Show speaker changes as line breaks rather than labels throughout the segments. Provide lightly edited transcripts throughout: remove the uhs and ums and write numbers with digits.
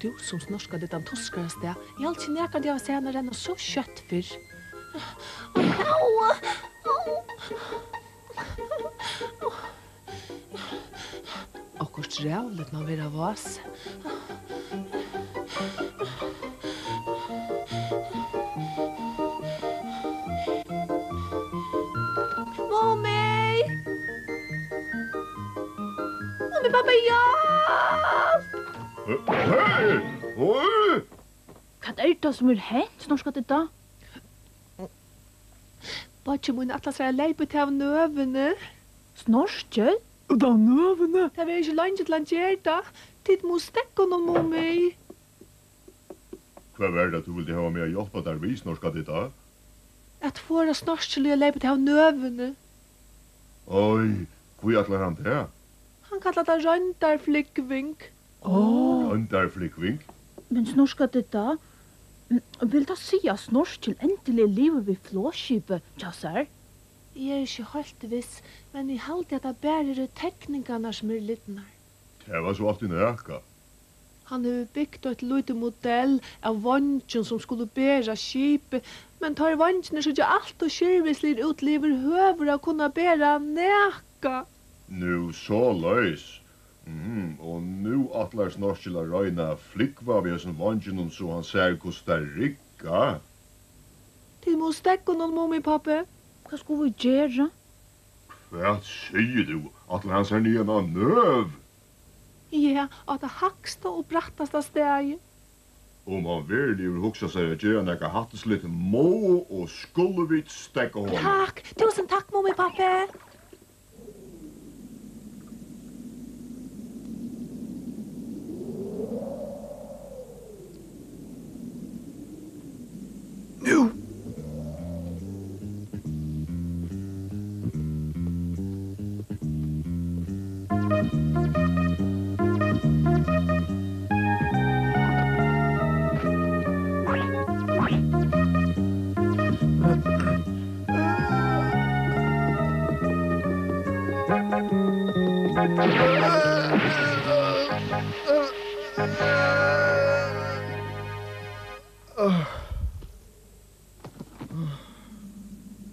du som snorskade den toskare sted. Jeg har ikke nekant jeg har sett henne renne så kjøtt før. Akkurat rævligt man vil ha vas. Mommy! Mommy, pappa, hjelp!
Hei! Oi!
Hva det som hent? Når skal det da?
Bare mun atlas være leipet til av nøvene.
Snorskjøl?
Og da nøvene? Det er ikke langt til han gjør da. Tid må stekke noe, mommy.
Hva er det du vil ha med å hjelpe der vis når skal det da?
At få snorskjøl og leipet til av nøvene.
Oi, hvor atler han det?
Han kallar det røndarflikving.
Røndarflikving?
Men når skal det da? Vil det si at snorskjøl endelig lever ved flåskipet, Jassar?
Jeg er ikke helt viss, men jeg halte at det bare er teknikerne som er litt nær.
Det var så alltid nøyaka.
Han har byggt et lite modell av vansjen som skulle bære skipet, men tar vansjen så ikke alt og kyrvislir utlever høver å kunne bære neka.
Nu så løys. Og nu atler snorskjøl å røyna flikva ved sin vansjen så han ser hvordan det rikka.
Til må stekke noen, mommy, pappa.
Hva skulle vi gjøre?
Hva sier du? Atler han ser nyan av nøv?
Ja, at det haksta og brattasta steg.
Om han virkelig vil huksa seg at gjøre nekka hatteslitt må og skulle vi stekka hånden.
Takk! Tusen takk, mommy, pappa!
Nu!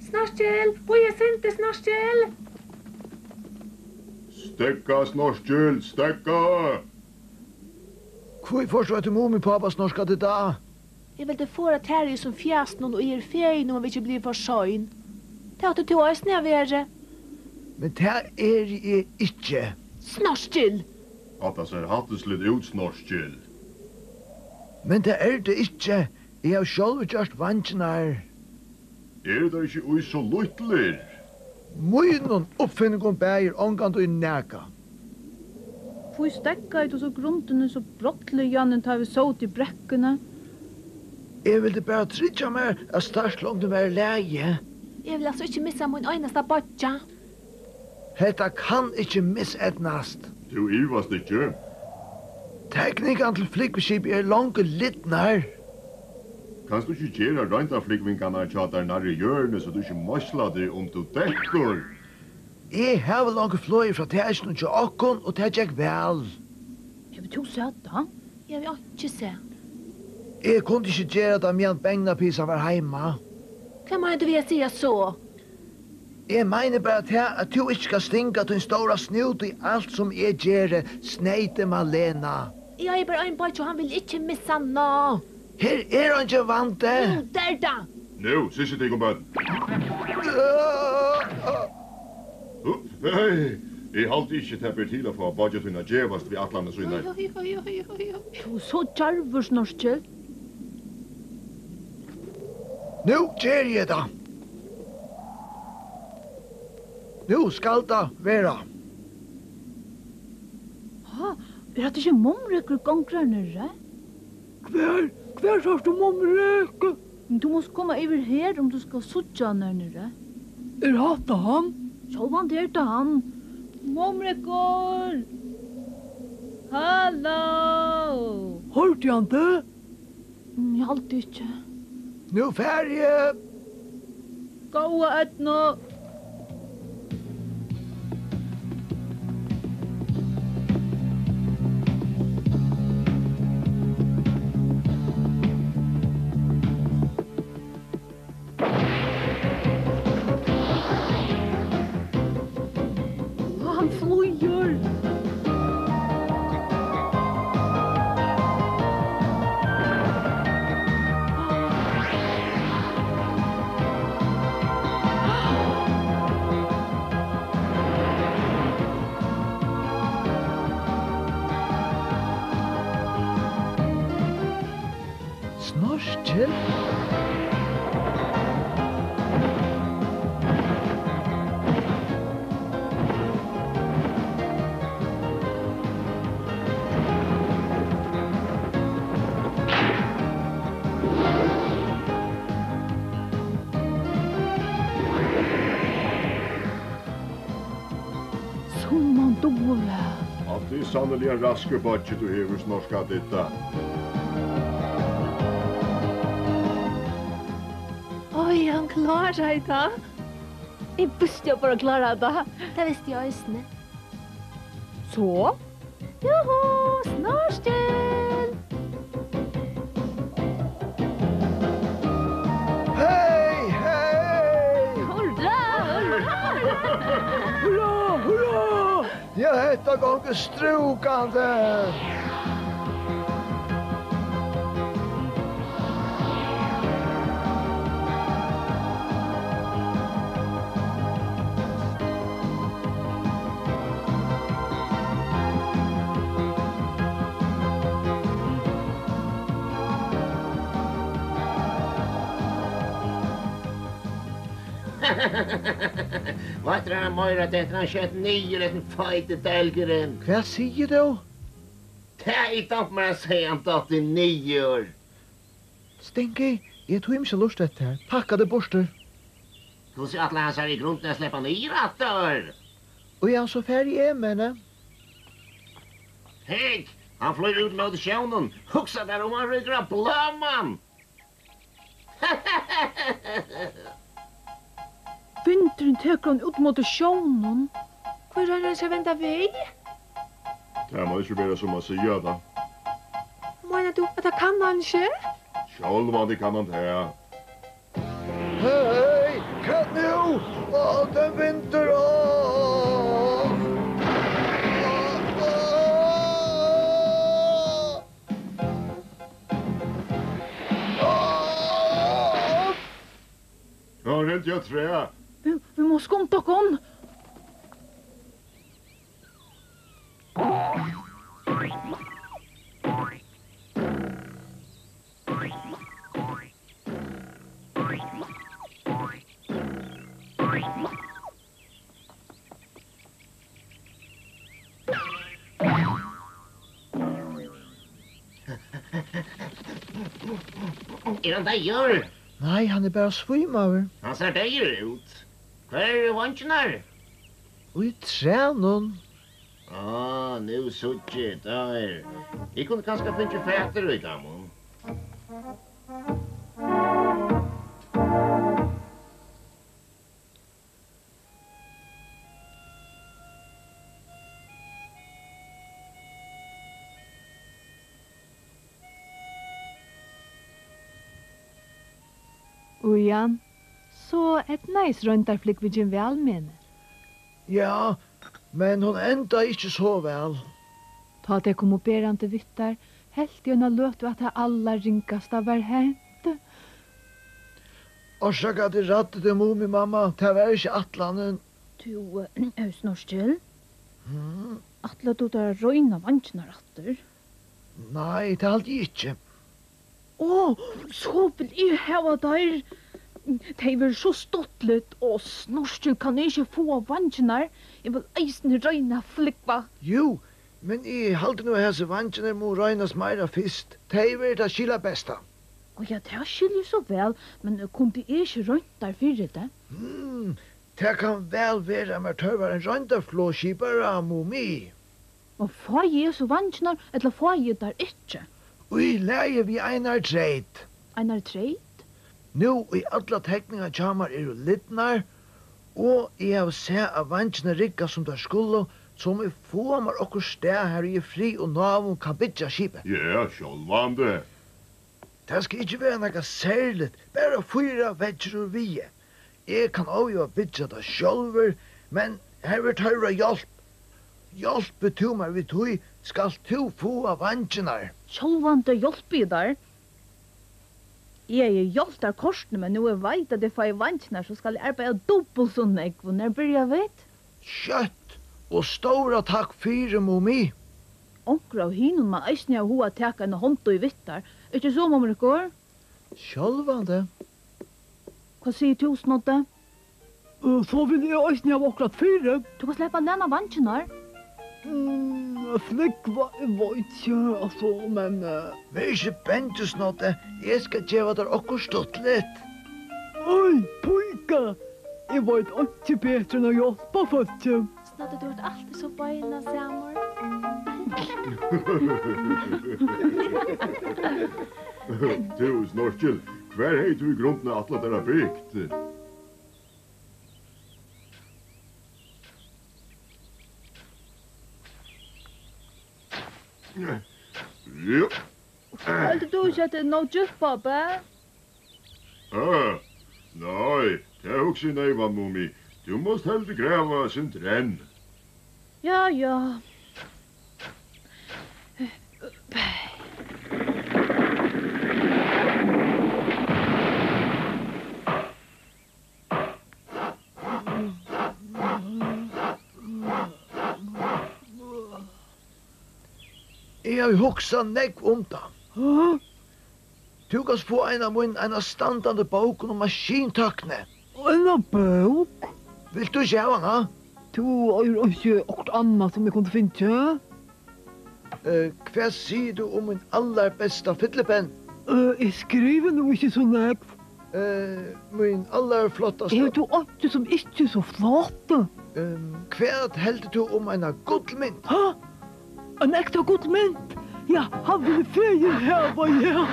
Snorskjøl! Hvor er sinte, Snorskjøl?
Stekka, snorskjøl, stekka!
Hvor forstår du mommy, pappa, når skal det da?
Jeg vil det få at her er som fjast noen og er ferie når vi ikke blir for søgn. Det at du tog oss ned være.
Men det er jeg ikke.
Snorskjøl!
At det ser hatteslitt ut, snorskjøl.
Men det er det ikke. Jeg har selv gjort vansjenar.
Er det ikke ui så luttler?
Munnen oppfinningen bæger omgant og neka.
Hvor stekka ut og så grunden så brottelig Jannen tar vi så til brekkene.
Jeg ville bare tryggja meg at startlångden var leie.
Jeg vil altså ikke missa min øyneste bodja.
Hetta kan ikke misetnast.
Du ivast ikke.
Teknikan til flikveskip er langt litt nær.
Kanst du ikke gjøre røntaflikvingarna tjatar nær i hjørnet så du ikke møsla det du dekkur?
Jeg har langt fløy fra tæsjen til okkon, og det gikk vel.
Jeg vil to se da.
Jeg vil ikke se.
Jeg kunne ikke gjøre det medan Bengnapisa var heima.
Hva må du vil si så?
Jeg mener bare at du ikke skal stinga til en stora snut i alt som jeg gjør, sneite Malena.
Jeg er bare en bodja, og han vil ikke missa nå.
Her er han ikke vant det.
Jo, der da!
Nå, sisse deg om bøtten. Hei, jeg halte ikke tepper til å få budgetina djevast ved atlande søgner.
Du så djarver, Snorskjøl.
Nå gjør jeg det. Nå skal det være.
Er det ikke momrekker gonger nere?
Hver har du momreke?
Du måste komma över här om du ska sutja nere.
Er hatt han?
Sjåvan det er han. Momrekor! Hallå!
Hørte han det?
Jeg alltid ikke.
Nå ferie.
Gåa etno!
Snorkel?
Som man då väl.
Att det är sannolikt en rasker budget du hever snorska detta.
Oj, han klarar sig då.
Jag visste jag bara klara det.
Det visste jag isne.
Så?
Joho, snorkel!
Hej, hej!
Hurra!
Hurra, hurra! Jag heter gånger strukande.
Vad tror han mer att det han kött nio liten fejte delgeren?
Vad säger du?
Det är inte om man säger han att det är 9 år.
Stinky, jag tog inte lust det här. Packade borster.
Hur ser att läsa i grunden att släppa 9 rattar?
Och jag är så färdig men.
Hej, han flyr ut med auditionen. Huxa där om han rycker upp blomman.
Vintern teker han ut mot sjónen.
Hur rör han sig vänta vid?
Det må inte vara som man säger det.
Menar du att det kan han inte?
Självande kan man det.
Hej, kan nu? Åh, den vinter.
Ja, rent jag trä.
Vi måste skumta kon.
Är han där?
Nej, han är bara svimmar.
Han ser där ut. Var är vanchnar?
Och i tränen.
Nu suttje där. Jag kunde kanske finna fäter i gamon.
Ujan, så ett nice röntarflick vid Jim väl men.
Ja, men hon enda inte så väl.
Ta det kom upp berante vittar. Helt i ena löt att det alla rinkasta var hänt.
Orsaka att det rattade min mamma. Det var inte atlanen.
Du, Snorkel. Atla du där röjna vanchnar atter.
Nej, det är allt inte.
Så vill jag hava där. Det är så stottligt och Snorkel kan inte få vanchnar. Jag vill eisen röjna flickva.
Jo, men i halte nu hese vantjene må røynas meira fyrst. Det er det skilla besta.
Och ja, det skiljer så väl, men kunde jag inte rönt där för det?
Det kan vel være med tøver en røyndarflåskipare mot mi.
Och får jag så vanchnar, eller får jag där inte?
Ui leie vi einar treit.
Einar treit?
Nu i alla tekningar tjamar littnar, og jeg har sett av vantjene rikka som der skulle, som vi får mar okkur sted her i fri og navn kan bytja skipet.
Ja, självande.
Det skal ikke være noe særligt, bare 4 vekker og vie. Jeg kan også bytja det sjálfur, men her vil tørre hjelp. Hjelpe to meg vi tog, skal to få av vantjene.
Sjálvande hjálpi där. Jag är hjälpt där korsne, men nu jag vet att det får jag vanchnar så ska jag arbeta dubbelt så nek. När börjar vet?
Kjøtt og stora takk fyrir momi.
Onkel av hinun man eisne av hoa teka en hånd i vittar. Ikke så, Momrikor?
Sjálvande.
Hva sier du, Snodde?
Så vil jeg også ha akkurat 4.
Du kan släppa lena vanchen her.
Flickva, jeg vet ikke, altså, men...
Vær ikke bente, Snodde. Jeg skal gjøre der okkur stått litt.
Oi, pojka! Jeg vet ikke bedre enn å hjelpe folk.
Snodde, du har alltid så beina, Samor.
Du, Snorkel, hver hei du i grunden at det er bygd? Ja.
Heldur du ikke at det er noe djupa, be?
Nei, det er også neivan, Mumi. Du måst heldig grava sin renn.
Ja, ja.
Jeg har hoksa nekv det. Du kan få en av standande bok om maskintakne.
En bok?
Vil du ikke ha den,
Du har ikke akkurat annet som jeg kunne finne.
Hva sier du om min aller besta fiddlepenn?
Jeg skriver nå ikke så nekv.
Min aller flottaste...
Er du ikke som ikke så flott?
Hva heldur du om en gullmynd?
En ekta god mynt? Ja, han ville feie her, ja.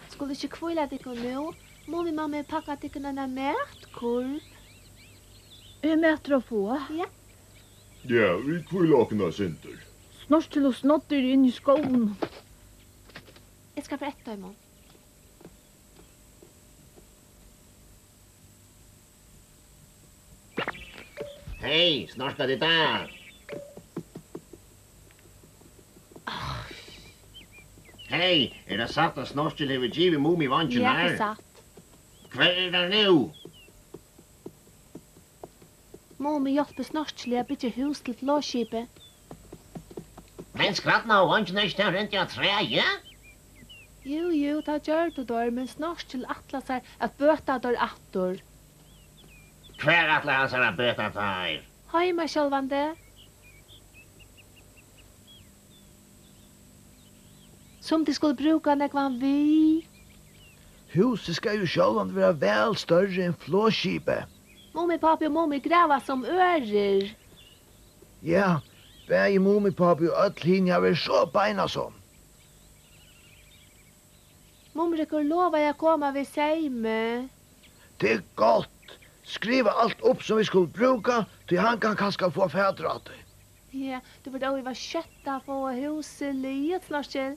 Skulle ikke kvile deg nå? Må vi mamma pakka deg en matkorv?
Meter å få.
Ja.
Ja, vi kvillåkna sinter.
Snorkel og Snodder inn i skolen.
Jeg skal få etter imorgen.
Hei, snart skal det der. Hei, er det satt at Snorkel har givet Mumi vannsjen
Ja,
her?
det er satt.
Hva er det nå?
Må vi hjelpe Snorkel å bygge hus til flåskipet?
Men skratna og vannsjen er ikke rent i treje?
Jo, det gjør du der, men Snorkel atler seg at bøta der attor.
Hver atler han seg å bøta der?
Heima sjølvande. Som de skulle bruka nekvan vi.
Huset skal jo sjálvan være vel større enn flåskipet.
Mummi, papi og mummi grava som ører.
Ja, bæði mummi, papi og öll hinja er så beina som.
Mumrikur lova jeg koma ved seime.
Det er godt. Skriva alt opp som vi skulle bruka, til han kan kanskje få fædrate.
Ja, du burde også være kjøtta på huset liet, Snorkel.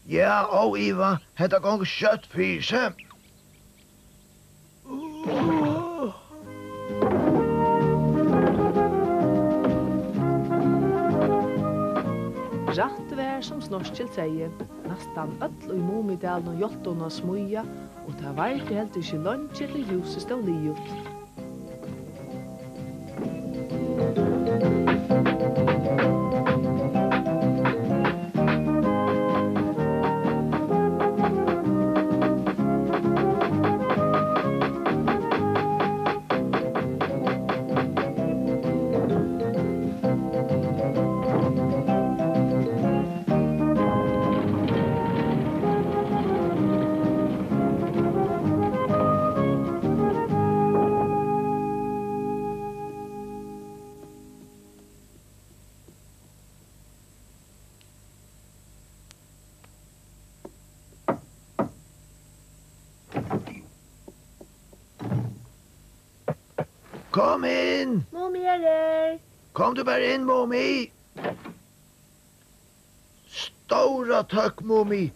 Ja, og Iva, hetta gong kjøtt fyrir seg.
Rätt vär som Snorkel säger. Nästan öll och i Mumidalen och Jolton och smuja. Och det var inte helt inte lunch till huset stod liot.
Kom inn!
Mummi er her.
Kom du bare inn, mummi. Stora takk, mummi.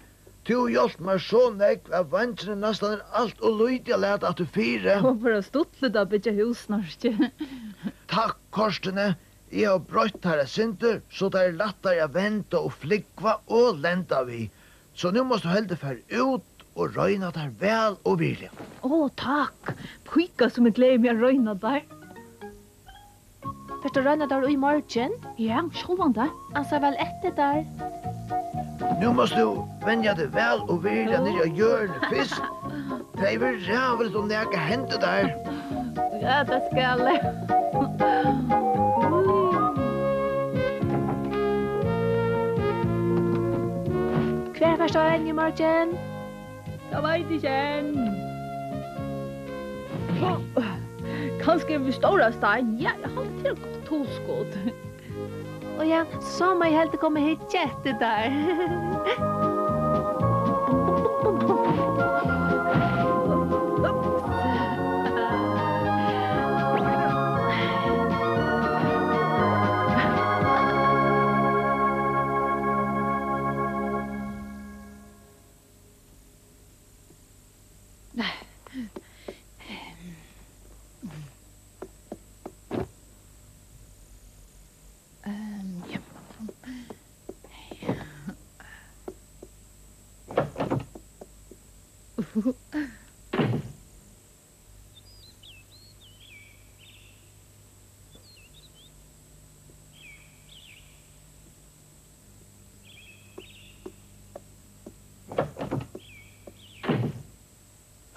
Du hjelp meg så nekv at vannsene nesten er alt og lydelig å lete at du fire.
Og for å stutle da bytja hus, Snorkel.
Takk, Korstene. Jeg har brøtt her sinter, så det er lettere å vente og flikva og lenda vi. Så nu måste du helde fer ut og røyna der vel og virkelig.
Takk. Pika som jeg gleder meg å røyna der.
Først å røyna der i morgen.
Ja, sjåvan der.
Han sa vel etter der.
Nu måste du vänja dig vel og virkelig nere av hjørnet først. Det er vel rævligt om det ikke hente der.
Ja, det skal jeg.
Hver først å røyna i morgen.
Jeg vet ikke. Kanskje vi stora stein. Ja, jeg har til godt toskott.
Og ja, så må jeg helt komme hit etter der.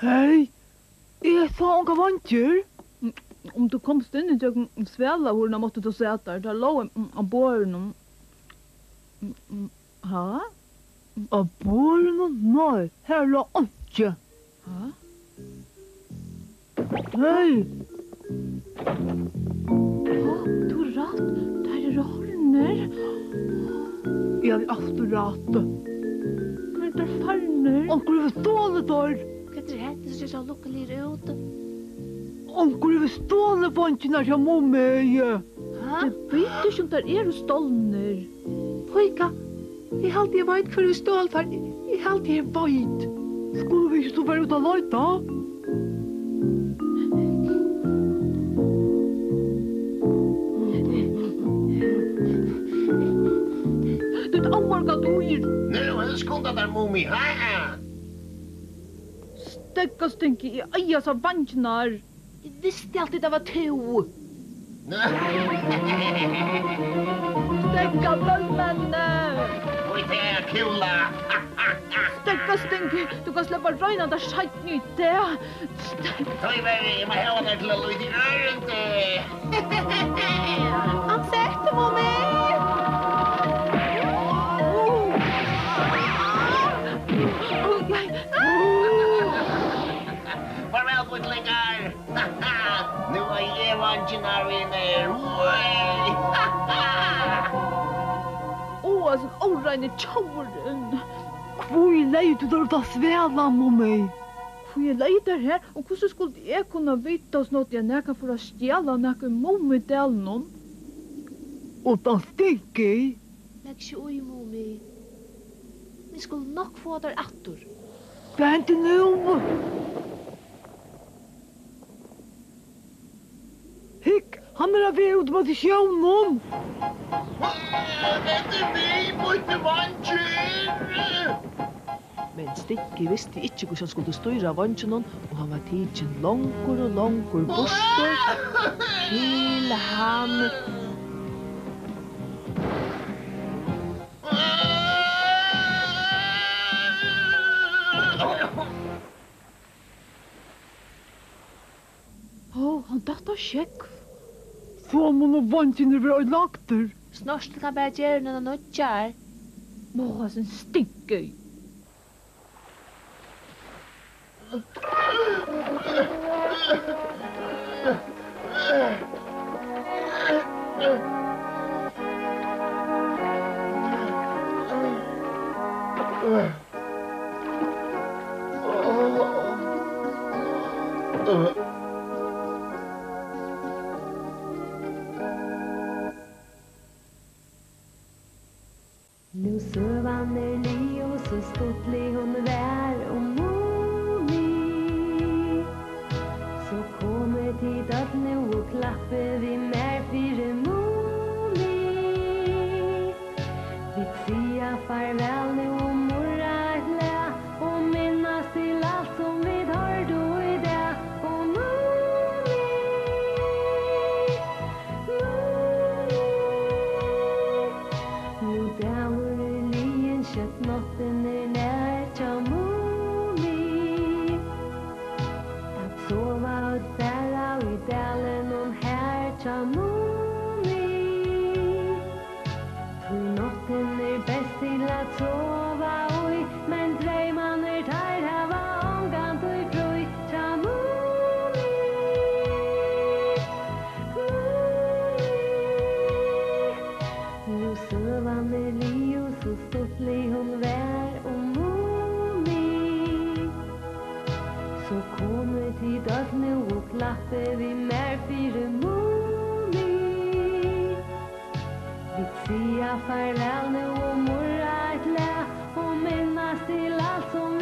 Hei, jeg sa unga vantjer.
Om du komst inn i tøkken svela hvor måtte du se der. Der lå av båren. Ha?
Av båren? Nei, her lå ikke.
Ha?
Hei,
Du har rett. Der er rarner.
jeg har alltid rate.
Men der farner.
Onkel vil ståle der.
Hva er det her? Det ser så lukkelig ut.
Onkel vil ståle vantjene til mommi.
Hæ?
Det vet ikke om der er stolner.
Pojka, jeg halte jeg vet hvor du stål for. Jeg halte jeg vet.
Skulle vi ikke stå være ute og løyta?
Det er et avvargat dyr.
Nu är det skunda där mummi. Ha!
Stekkas tenker i eias av vantjnar.
Jeg visste alltid det var to.
Stekka bølmenne.
Oj, det är kula.
Stekkas tenker, du kan släppa røyna der seit nytt det.
Ta i väg, jag må ha där till att lyda i öronen.
Han sätter på mig.
Farväl, pojklingar. Nu är jag vankinaren er.
Åh, sån oreine tjauren.
Hvor leid du der ute av svela, mommi?
Hvor jeg leiter her, og hvordan skulle jeg kunne vite oss noe jeg nær kan få stjæla noe mummi del noen?
Og da stinker.
Legg ikke ui, mommi. Vi skulle nok få der attor.
Vent nu. Hikk, han er ved ut med sjøvnen.
Det är vi, pojke vankin.
Men Stikki visste ikke hvordan han skulle styre vantjene, og han var tidsen langer og langer borster til han.
Han datt av sjekk.
Så må noen vantjene være lagt der.
Snart kan bare gjøre noen nødjar.
Sånn stinker.
Nu søvan li og så stortlig hun vær og mommi. Så kommer tid at nu og klappe vi mer fire mommi. nu søvan li og så stuttlig hon vær og Moni. Så kommer tid at nu og klappe vi mer fire Moni. Vi sier farvel nu og morra et læ og minnes til alt som